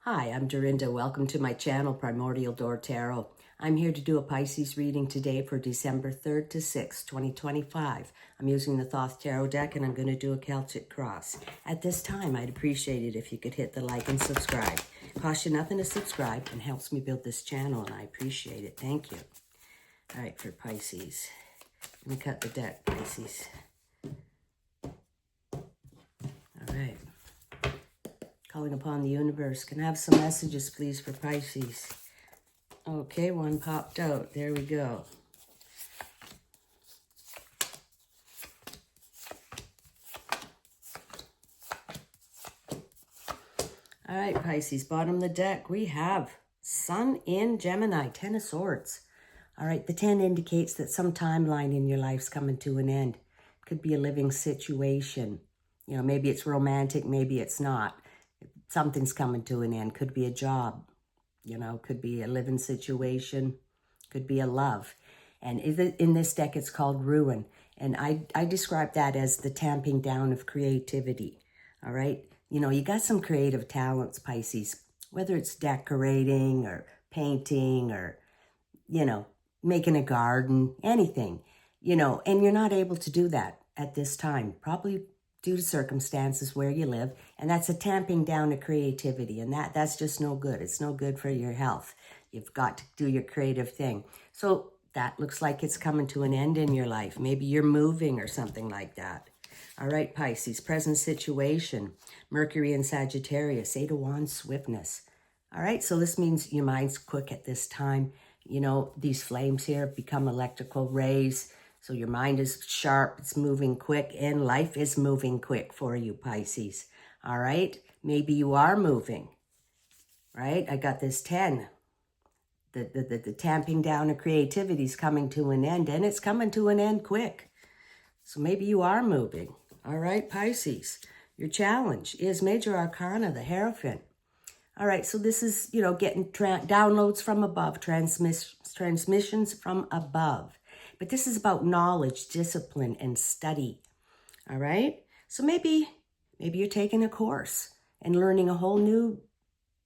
Hi, I'm Dorinda. Welcome to my channel, PrimordialDor Tarot. I'm here to do a Pisces reading today for December 3rd to 6th, 2025. I'm using the Thoth Tarot deck and I'm going to do a Celtic cross. At this time, I'd appreciate it if you could hit the like and subscribe. Costs you nothing to subscribe and helps me build this channel, and I appreciate it. Thank you. All right, for Pisces. Let me cut the deck, Pisces. All right. Calling upon the universe. Can I have some messages, please, for Pisces? Okay, one popped out. There we go. All right, Pisces, bottom of the deck, we have Sun in Gemini, 10 of Swords. All right, the 10 indicates that some timeline in your life's coming to an end. Could be a living situation. You know, maybe it's romantic, maybe it's not. Something's coming to an end. Could be a job, you know, could be a living situation, could be a love. And in this deck, it's called Ruin. And I describe that as the tamping down of creativity, all right? You know, you got some creative talents, Pisces, whether it's decorating or painting or, you know, making a garden, anything, you know, and you're not able to do that at this time, probably due to circumstances where you live, and that's a tamping down of creativity, and that's just no good. It's no good for your health. You've got to do your creative thing. So that looks like it's coming to an end in your life. Maybe you're moving or something like that. All right, Pisces, present situation, Mercury and Sagittarius, 8 of Wands, swiftness. All right, so this means your mind's quick at this time. You know, these flames here become electrical rays. So your mind is sharp, it's moving quick, and life is moving quick for you, Pisces. All right? Maybe you are moving, right? I got this 10. The tamping down of creativity is coming to an end, and it's coming to an end quick. So maybe you are moving. All right, Pisces. Your challenge is Major Arcana, the Hierophant. All right, so this is, you know, getting downloads from above, transmissions from above. But this is about knowledge, discipline, and study, all right? So maybe you're taking a course and learning a whole new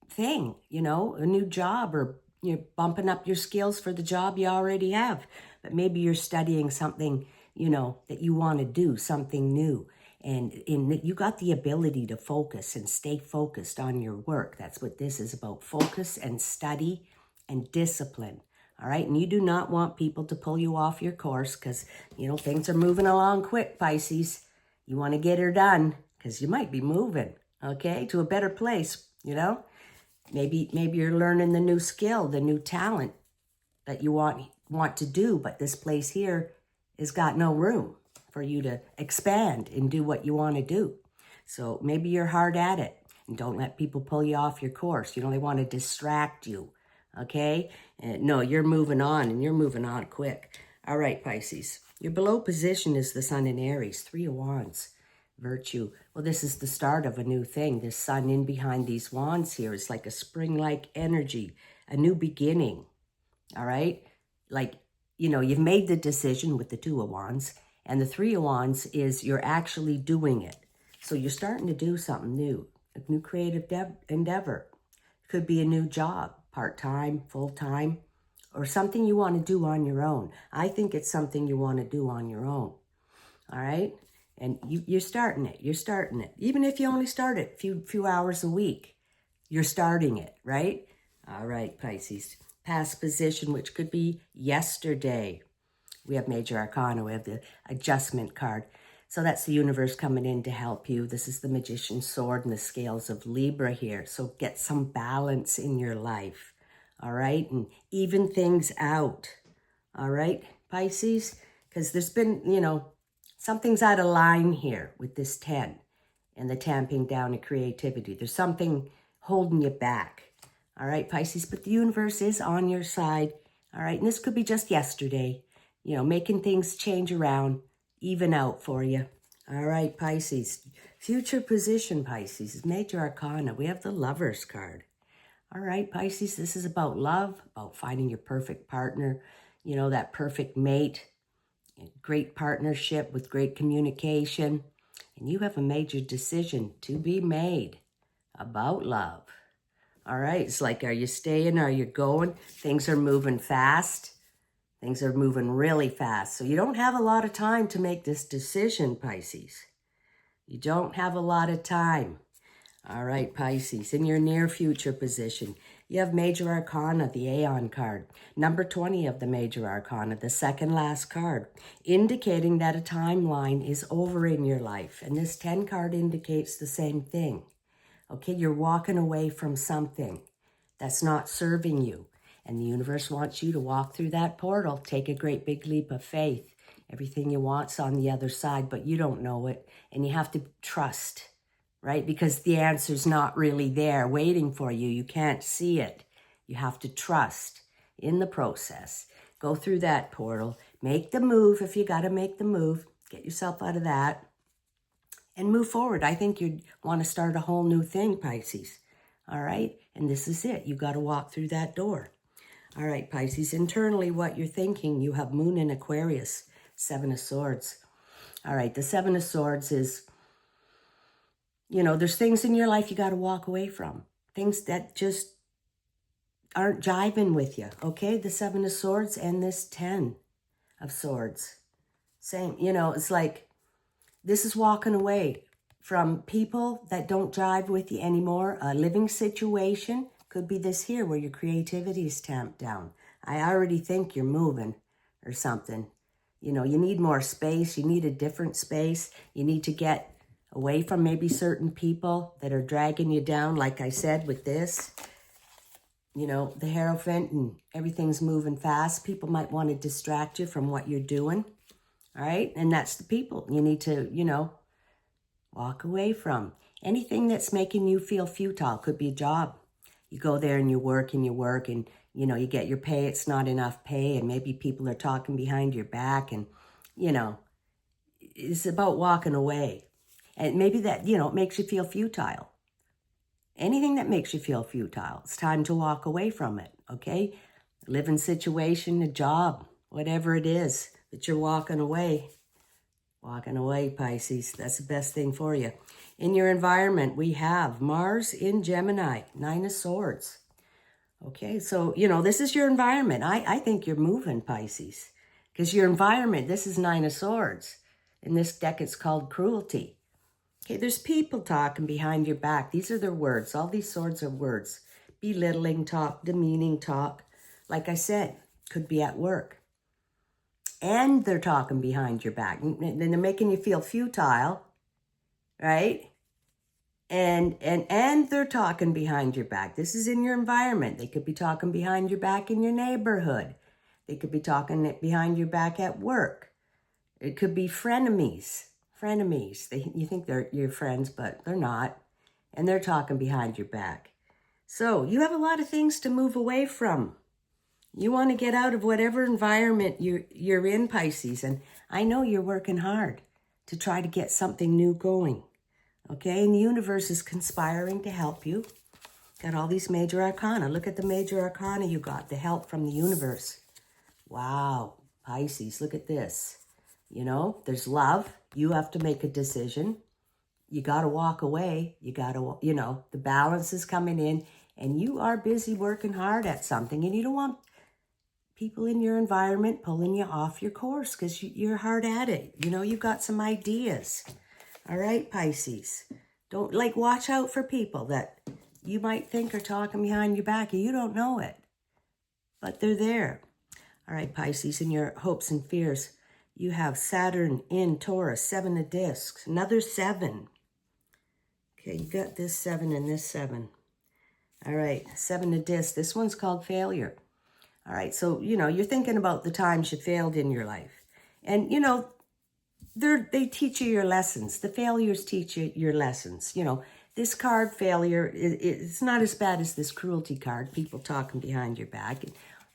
thing, you know, a new job, or you're bumping up your skills for the job you already have. But maybe you're studying something, you know, that you want to do, something new. And you got the ability to focus and stay focused on your work. That's what this is about, focus and study and discipline. All right, and you do not want people to pull you off your course because, you know, things are moving along quick, Pisces. You want to get her done because you might be moving, okay, to a better place, you know. Maybe you're learning the new skill, the new talent that you want to do, but this place here has got no room for you to expand and do what you want to do. So maybe you're hard at it, and don't let people pull you off your course. You know, they want to distract you. Okay? No, you're moving on, and you're moving on quick. All right, Pisces. Your below position is the Sun in Aries, 3 of Wands, virtue. Well, this is the start of a new thing. This Sun in behind these wands here is like a spring-like energy, a new beginning. All right? Like, you know, you've made the decision with the 2 of Wands, and the 3 of Wands is you're actually doing it. So you're starting to do something new, a new creative endeavor. It could be a new job, part-time, full-time, or something you want to do on your own. I think it's something you want to do on your own, all right? And you're starting it. You're starting it. Even if you only start it a few hours a week, you're starting it, right? All right, Pisces. Past position, which could be yesterday. We have Major Arcana. We have the Adjustment card. So that's the universe coming in to help you. This is the Magician's Sword and the Scales of Libra here. So get some balance in your life, all right? And even things out, all right, Pisces? Because there's been, you know, something's out of line here with this 10 and the tamping down of creativity. There's something holding you back, all right, Pisces? But the universe is on your side, all right? And this could be just yesterday, you know, making things change around, even out for you. All right, Pisces. Future position, Pisces, is Major Arcana. We have the Lovers card. All right, Pisces, this is about love, about finding your perfect partner, you know, that perfect mate, great partnership with great communication. And you have a major decision to be made about love. All right, it's like, are you staying? Are you going? Things are moving fast. Things are moving really fast. So you don't have a lot of time to make this decision, Pisces. You don't have a lot of time. All right, Pisces, in your near future position, you have Major Arcana, the Aeon card, number 20 of the Major Arcana, the second last card, indicating that a timeline is over in your life. And this 10 card indicates the same thing. Okay, you're walking away from something that's not serving you. And the universe wants you to walk through that portal, take a great big leap of faith. Everything you want's on the other side, but you don't know it. And you have to trust. Right? Because the answer's not really there waiting for you. You can't see it. You have to trust in the process. Go through that portal. Make the move if you got to make the move. Get yourself out of that and move forward. I think you'd want to start a whole new thing, Pisces. All right? And this is it. You got to walk through that door. All right, Pisces. Internally, what you're thinking, you have Moon in Aquarius, Seven of Swords. All right, the Seven of Swords is, you know, there's things in your life you got to walk away from. Things that just aren't jiving with you, okay? The Seven of Swords and this 10 of Swords. Same, you know, it's like this is walking away from people that don't jive with you anymore. A living situation could be this here where your creativity is tamped down. I already think you're moving or something. You know, you need more space. You need a different space. You need to get away from maybe certain people that are dragging you down, like I said with this. You know, the Hierophant and everything's moving fast. People might want to distract you from what you're doing. All right? And that's the people you need to, you know, walk away from. Anything that's making you feel futile. Could be a job. You go there and you work and you know, you get your pay. It's not enough pay. And maybe people are talking behind your back. And, you know, it's about walking away. And maybe that, you know, it makes you feel futile. Anything that makes you feel futile, it's time to walk away from it, okay? Living situation, a job, whatever it is that you're walking away. Walking away, Pisces. That's the best thing for you. In your environment, we have Mars in Gemini, Nine of Swords. Okay, so, you know, this is your environment. I think you're moving, Pisces. Because your environment, this is Nine of Swords. In this deck, it's called Cruelty. Okay, there's people talking behind your back. These are their words. All these swords are words. Belittling talk, demeaning talk. Like I said, could be at work. And they're talking behind your back. And they're making you feel futile, right? And they're talking behind your back. This is in your environment. They could be talking behind your back in your neighborhood. They could be talking behind your back at work. It could be frenemies. Frenemies. You think they're your friends, but they're not. And they're talking behind your back. So you have a lot of things to move away from. You want to get out of whatever environment you're in, Pisces. And I know you're working hard to try to get something new going. Okay? And the universe is conspiring to help you. Got all these major arcana. Look at the major arcana you got. The help from the universe. Wow. Pisces, look at this. You know, there's love. You have to make a decision. You got to walk away. You got to, you know, the balance is coming in and you are busy working hard at something and you don't want people in your environment pulling you off your course because you're hard at it. You know, you've got some ideas. All right, Pisces. Don't, like, watch out for people that you might think are talking behind your back and you don't know it, but they're there. All right, Pisces, in your hopes and fears, you have Saturn in Taurus, 7 of discs, another 7. Okay, you got this 7 and this 7. All right, 7 of discs. This one's called failure. All right, so, you know, you're thinking about the times you failed in your life. And, you know, they teach you your lessons. The failures teach you your lessons. You know, this card, failure, it's not as bad as this cruelty card, people talking behind your back,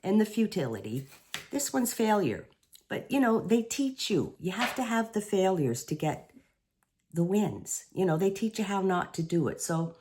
and the futility. This one's failure. But, you know, they teach you. You have to have the failures to get the wins. You know, they teach you how not to do it. So,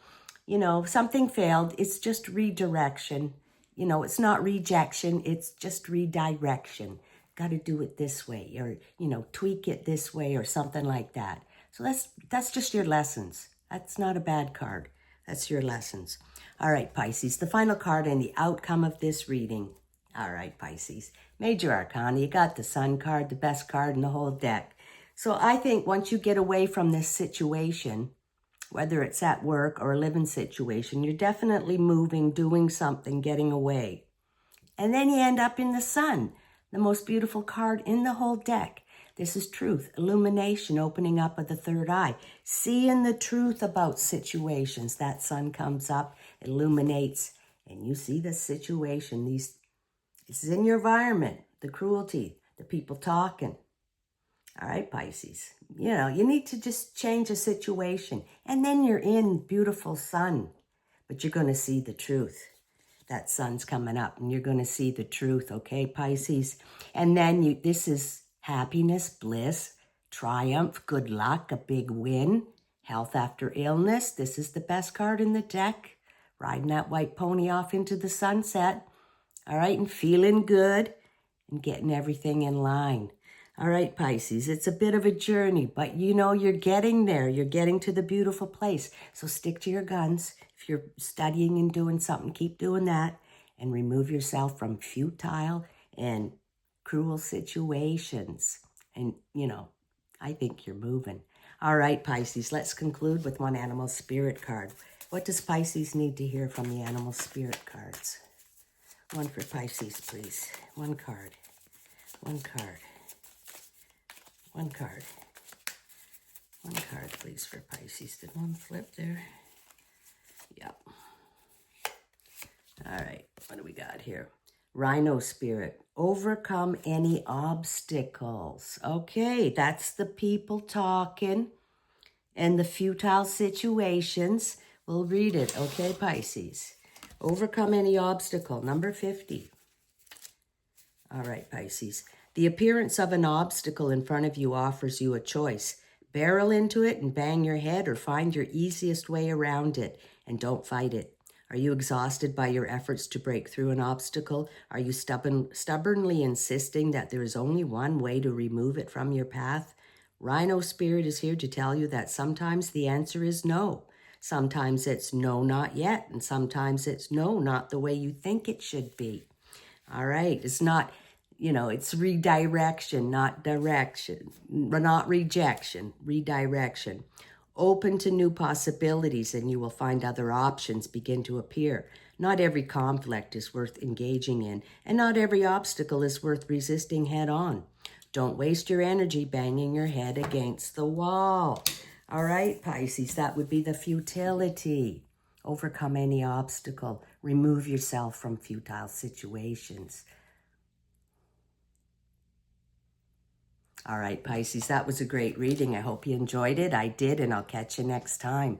you know, if something failed, it's just redirection. You know, it's not rejection. It's just redirection. Got to do it this way or, you know, tweak it this way or something like that. So that's just your lessons. That's not a bad card. That's your lessons. All right, Pisces, the final card and the outcome of this reading. All right, Pisces, Major Arcana, you got the Sun card, the best card in the whole deck. So I think once you get away from this situation, whether it's at work or a living situation, you're definitely moving, doing something, getting away. And then you end up in the Sun, the most beautiful card in the whole deck. This is truth, illumination, opening up of the third eye, seeing the truth about situations. That sun comes up, illuminates, and you see the situation. This is in your environment, the cruelty, the people talking. All right, Pisces, you need to just change a situation, and then you're in beautiful sun, but you're going to see the truth. That sun's coming up, and you're going to see the truth, okay, Pisces? And then this is happiness, bliss, triumph, good luck, a big win, health after illness. This is the best card in the deck. Riding that white pony off into the sunset, all right, and feeling good and getting everything in line. All right, Pisces, it's a bit of a journey, but you're getting there. You're getting to the beautiful place. So stick to your guns. If you're studying and doing something, keep doing that and remove yourself from futile and cruel situations. And, I think you're moving. All right, Pisces, let's conclude with one animal spirit card. What does Pisces need to hear from the animal spirit cards? One for Pisces, please. One card. One card. One card. One card, please, for Pisces. Did one flip there? Yep. All right, what do we got here? Rhino spirit, overcome any obstacles. Okay, that's the people talking and the futile situations. We'll read it, okay, Pisces? Overcome any obstacle, number 50. All right, Pisces. The appearance of an obstacle in front of you offers you a choice. Barrel into it and bang your head, or find your easiest way around it and don't fight it. Are you exhausted by your efforts to break through an obstacle? Are you stubbornly insisting that there is only one way to remove it from your path? Rhino spirit is here to tell you that sometimes the answer is no. Sometimes it's no, not yet. And sometimes it's no, not the way you think it should be. All right, it's not, it's redirection, not direction, not rejection, redirection. Open to new possibilities and you will find other options begin to appear. Not every conflict is worth engaging in, and not every obstacle is worth resisting head on. Don't waste your energy banging your head against the wall. All right, Pisces, that would be the futility. Overcome any obstacle. Remove yourself from futile situations. All right, Pisces, that was a great reading. I hope you enjoyed it. I did, and I'll catch you next time.